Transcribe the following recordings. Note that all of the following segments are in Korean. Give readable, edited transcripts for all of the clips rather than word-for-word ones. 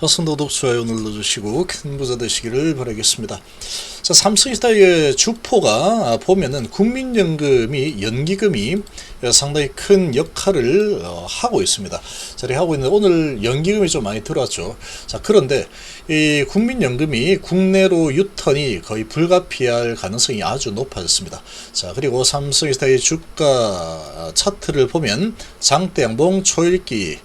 구독, 좋아요 눌러주시고 큰 부자 되시기를 바라겠습니다. 자, 삼성전자의 주포가 보면은 국민연금이 연기금이 상당히 큰 역할을 하고 있습니다. 자리 하고 있는 오늘 연기금이 좀 많이 들어왔죠. 자, 그런데 이 국민연금이 국내로 유턴이 거의 불가피할 가능성이 아주 높아졌습니다. 자, 그리고 삼성전자의 주가 차트를 보면 장대양봉 초읽기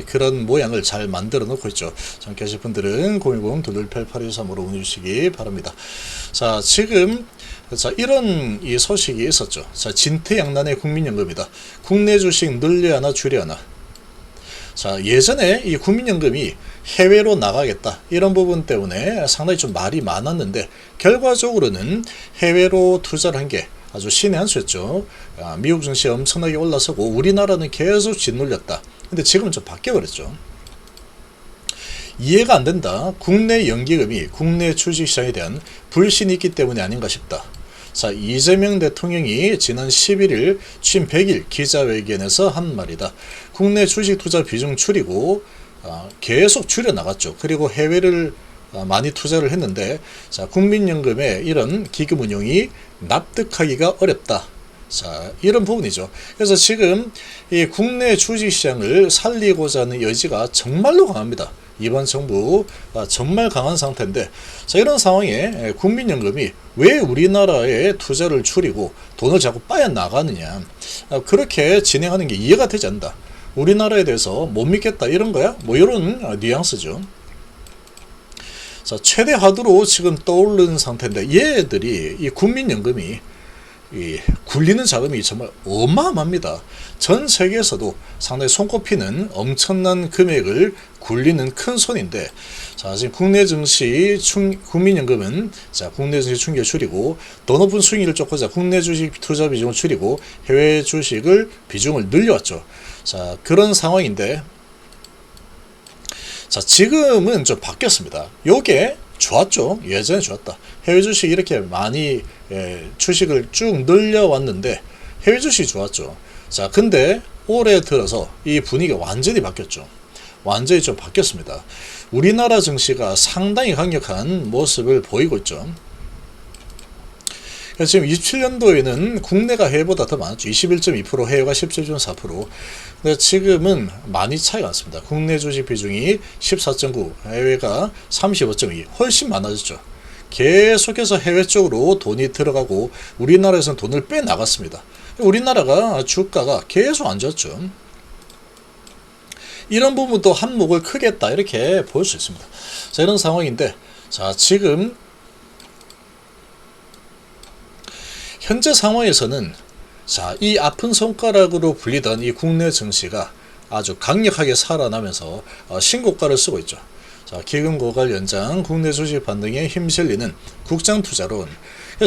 그런 모양을 잘 만들어 놓고 있죠. 함께 하실 분들은 010-2288-23으로 문의 주시기 바랍니다. 자, 지금 이런 이 소식이 있었죠. 자, 진퇴양난의 국민연금이다. 국내 주식 늘려 하나 줄여 하나. 자, 예전에 이 국민연금이 해외로 나가겠다 이런 부분 때문에 상당히 좀 말이 많았는데 결과적으로는 해외로 투자를 한 게 아주 신의 한 수였죠. 미국 증시 엄청나게 올라서고 우리나라는 계속 짓눌렸다. 근데 지금은 좀 바뀌어버렸죠. 이해가 안 된다. 국내 연기금이 국내 주식시장에 대한 불신이 있기 때문이 아닌가 싶다. 자, 이재명 대통령이 지난 11일 취임 100일 기자회견에서 한 말이다. 국내 주식 투자 비중 줄이고 계속 줄여나갔죠. 그리고 해외를 많이 투자를 했는데, 자, 국민연금의 이런 기금 운용이 납득하기가 어렵다. 자, 이런 부분이죠. 그래서 지금 이 국내 주식시장을 살리고자 하는 여지가 정말로 강합니다. 이번 정부 정말 강한 상태인데, 자, 이런 상황에 국민연금이 왜 우리나라에 투자를 줄이고 돈을 자꾸 빠져나가느냐, 그렇게 진행하는 게 이해가 되지 않는다. 우리나라에 대해서 못 믿겠다 이런 거야? 뭐 이런 뉘앙스죠. 자, 최대 하두로 지금 떠오르는 상태인데, 얘들이 이 국민연금이 이 굴리는 자금이 정말 어마어마합니다. 전 세계에서도 상당히 손꼽히는 엄청난 금액을 굴리는 큰 손인데, 자, 지금 국내 증시 국민연금은 자, 국내 증시 충격을 줄이고 더 높은 수익률을 쫓고자 국내 주식 투자 비중을 줄이고 해외 주식을 비중을 늘려왔죠. 자, 그런 상황인데, 자, 지금은 좀 바뀌었습니다. 요게 좋았죠. 예전에 좋았다. 해외 주식 이렇게 많이 주식을 쭉 늘려왔는데 해외 주식이 좋았죠. 자, 근데 올해 들어서 이 분위기가 완전히 바뀌었죠. 완전히 좀 바뀌었습니다. 우리나라 증시가 상당히 강력한 모습을 보이고 있죠. 그래서 지금 27년도에는 국내가 해외보다 더 많았죠. 21.2%, 해외가 17.4%. 근데 지금은 많이 차이가 났습니다. 국내 주식 비중이 14.9, 해외가 35.2, 훨씬 많아졌죠. 계속해서 해외 쪽으로 돈이 들어가고 우리나라에서는 돈을 빼나갔습니다. 우리나라가 주가가 계속 안 좋았죠. 이런 부분도 한몫을 크게 했다 이렇게 볼 수 있습니다. 자, 이런 상황인데, 자, 지금 현재 상황에서는, 자, 이 아픈 손가락으로 불리던 이 국내 증시가 아주 강력하게 살아나면서 신고가를 쓰고 있죠. 자, 기금 고갈 연장, 국내 주식 반등에 힘실리는 국장 투자론.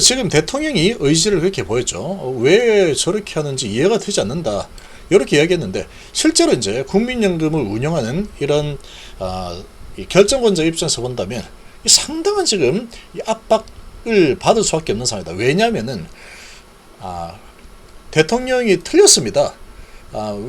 지금 대통령이 의지를 그렇게 보였죠. 왜 저렇게 하는지 이해가 되지 않는다. 이렇게 이야기했는데, 실제로 이제 국민연금을 운영하는 이런 이 결정권자 입장에서 본다면 상당한 지금 이 압박을 받을 수밖에 없는 상황이다. 왜냐하면은 대통령이 틀렸습니다.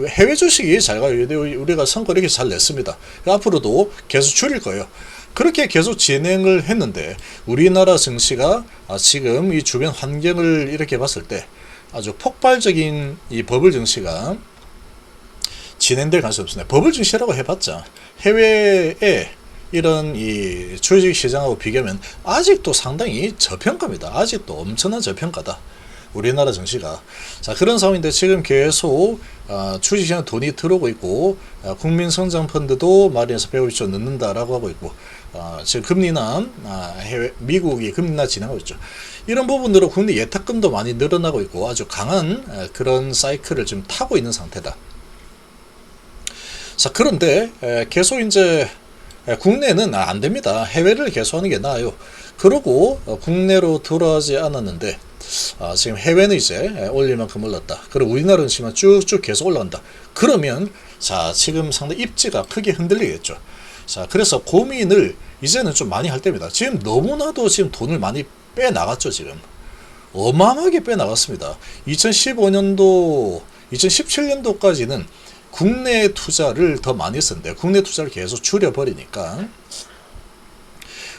해외 주식이 잘 가요. 우리가 성과 이렇게 잘 냈습니다. 앞으로도 계속 줄일 거예요. 그렇게 계속 진행을 했는데 우리나라 증시가 지금 이 주변 환경을 이렇게 봤을 때 아주 폭발적인 이 버블 증시가 진행될 가능성이 없습니다. 버블 증시라고 해봤자 해외에 이런 이 주식 시장하고 비교하면 아직도 상당히 저평가입니다. 아직도 엄청난 저평가다. 우리나라 증시가. 자, 그런 상황인데 지금 계속 주식시장에 돈이 들어오고 있고 국민성장펀드도 마련해서 150조 넣는다라고 하고 있고 지금 금리나 해외 미국이 금리나 진행하고 있죠. 이런 부분으로 국내 예탁금도 많이 늘어나고 있고 아주 강한 그런 사이클을 지금 타고 있는 상태다. 자, 그런데 계속 이제 국내는 안 됩니다. 해외를 계속하는 게 나아요. 그러고 국내로 돌아오지 않았는데 지금 해외는 이제 올릴 만큼 올랐다. 그리고 우리나라는 지금 쭉쭉 계속 올라간다. 그러면 자, 지금 상당히 입지가 크게 흔들리겠죠. 자, 그래서 고민을 이제는 좀 많이 할 때입니다. 지금 너무나도 지금 돈을 많이 빼나갔죠. 지금 어마어마하게 빼나갔습니다. 2015년도 2017년도까지는 국내 투자를 더 많이 했었는데 국내 투자를 계속 줄여버리니까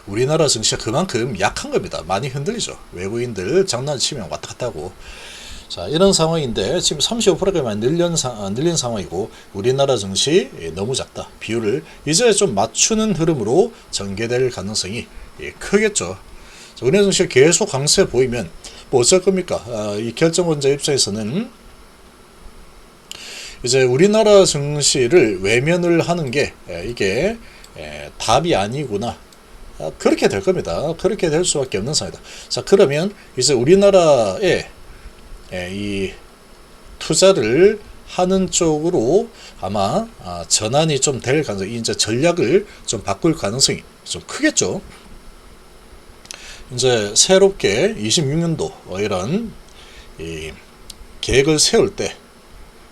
우리나라 증시가 그만큼 약한 겁니다. 많이 흔들리죠. 외국인들 장난치면 왔다 갔다 하고. 자, 이런 상황인데 지금 35%가 많이 늘린 상황이고 우리나라 증시 너무 작다. 비율을 이제 좀 맞추는 흐름으로 전개될 가능성이 크겠죠. 자, 우리나라 증시가 계속 강세 보이면 뭐 어쩔 겁니까? 이 결정권자 입장에서는 이제 우리나라 증시를 외면을 하는 게 이게 답이 아니구나. 그렇게 될 겁니다. 그렇게 될 수밖에 없는 상황이다. 자, 그러면 이제 우리나라에 이 투자를 하는 쪽으로 아마 전환이 좀 될 가능성이, 이제 전략을 좀 바꿀 가능성이 좀 크겠죠. 이제 새롭게 26년도 이런 계획을 세울 때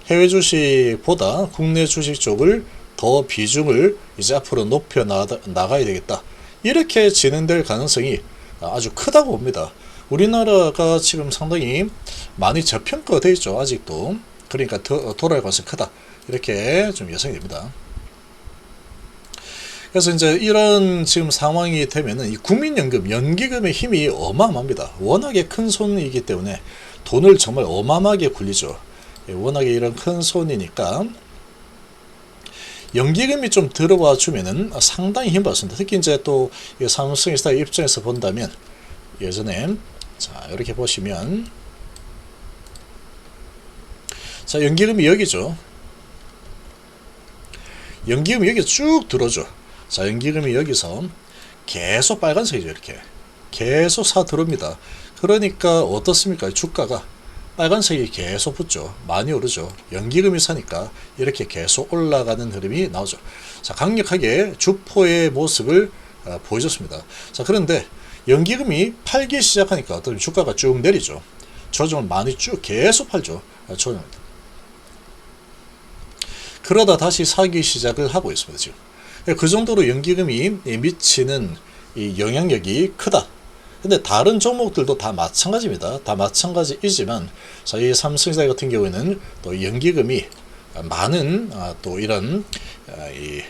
해외 주식보다 국내 주식 쪽을 더 비중을 이제 앞으로 높여 나가야 되겠다. 이렇게 진행될 가능성이 아주 크다고 봅니다. 우리나라가 지금 상당히 많이 저평가되어 있죠. 아직도. 그러니까 돌아갈 가능성이 크다. 이렇게 좀 예상이 됩니다. 그래서 이제 이런 지금 상황이 되면은 이 국민연금, 연기금의 힘이 어마어마합니다. 워낙에 큰 손이기 때문에 돈을 정말 어마어마하게 굴리죠. 워낙에 이런 큰 손이니까 연기금이 좀 들어와 주면은 상당히 힘받습니다. 특히 이제 또 삼성스타 입장에서 본다면 예전에 자 이렇게 보시면 자 연기금이 여기죠. 연기금이 여기 쭉 들어오죠. 자 연기금이 여기서 계속 빨간색이죠. 이렇게 계속 사 들어옵니다. 그러니까 어떻습니까? 주가가 빨간색이 계속 붙죠. 많이 오르죠. 연기금이 사니까 이렇게 계속 올라가는 흐름이 나오죠. 자, 강력하게 주포의 모습을 보여줬습니다. 자, 그런데 연기금이 팔기 시작하니까 어떤 주가가 쭉 내리죠. 조정을 많이 쭉 계속 팔죠. 조정. 그러다 다시 사기 시작을 하고 있습니다. 지금. 그 정도로 연기금이 미치는 이 영향력이 크다. 근데 다른 종목들도 다 마찬가지입니다. 다 마찬가지이지만 이 삼성전자 같은 경우에는 또 연기금이 많은 또 이런 이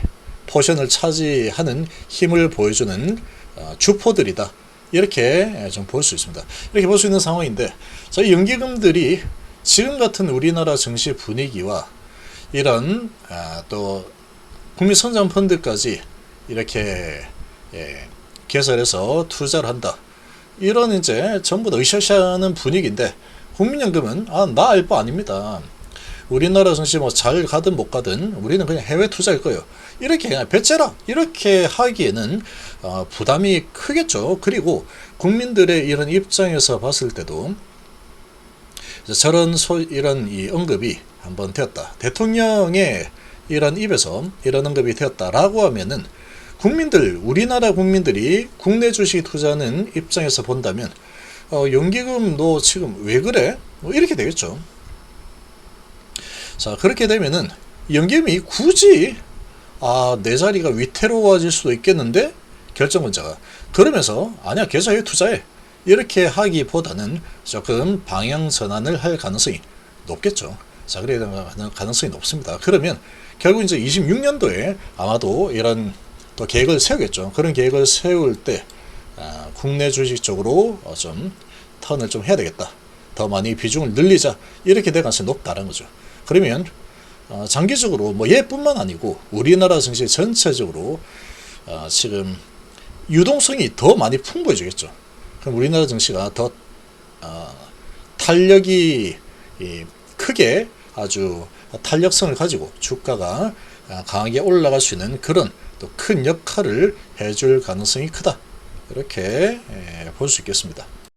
포션을 차지하는 힘을 보여주는 주포들이다. 이렇게 좀 볼 수 있습니다. 이렇게 볼 수 있는 상황인데 이 연기금들이 지금 같은 우리나라 증시 분위기와 이런 또 국민성장펀드까지 이렇게 개설해서 투자를 한다. 이런 이제 전부 다 으쌰으쌰하는 분위기인데 국민연금은 나 알 바 아닙니다. 우리나라 증시 뭐 잘 가든 못 가든 우리는 그냥 해외 투자일 거예요. 이렇게 그냥 배째라 이렇게 하기에는 부담이 크겠죠. 그리고 국민들의 이런 입장에서 봤을 때도 저런 이런 이 언급이 한번 되었다. 대통령의 이런 입에서 이런 언급이 되었다라고 하면은 국민들, 우리나라 국민들이 국내 주식 투자하는 입장에서 본다면 연기금 너 지금 왜 그래? 뭐 이렇게 되겠죠. 자, 그렇게 되면은 연기금이 굳이 내 자리가 위태로워질 수도 있겠는데 결정권자가 그러면서 아니야 계좌에 투자해 이렇게 하기보다는 조금 방향 전환을 할 가능성이 높겠죠. 자, 그래야 되는 가능성이 높습니다. 그러면 결국 이제 26년도에 아마도 이런 또 계획을 세우겠죠. 그런 계획을 세울 때 국내 주식 쪽으로 좀 턴을 좀 해야 되겠다. 더 많이 비중을 늘리자. 이렇게 될 가능성이 높다는 거죠. 그러면 장기적으로 뭐 얘뿐만 아니고 우리나라 증시 전체적으로 지금 유동성이 더 많이 풍부해지겠죠. 그럼 우리나라 증시가 더 탄력이 크게 아주 탄력성을 가지고 주가가 강하게 올라갈 수 있는 그런 또 큰 역할을 해줄 가능성이 크다. 이렇게 볼 수 있겠습니다.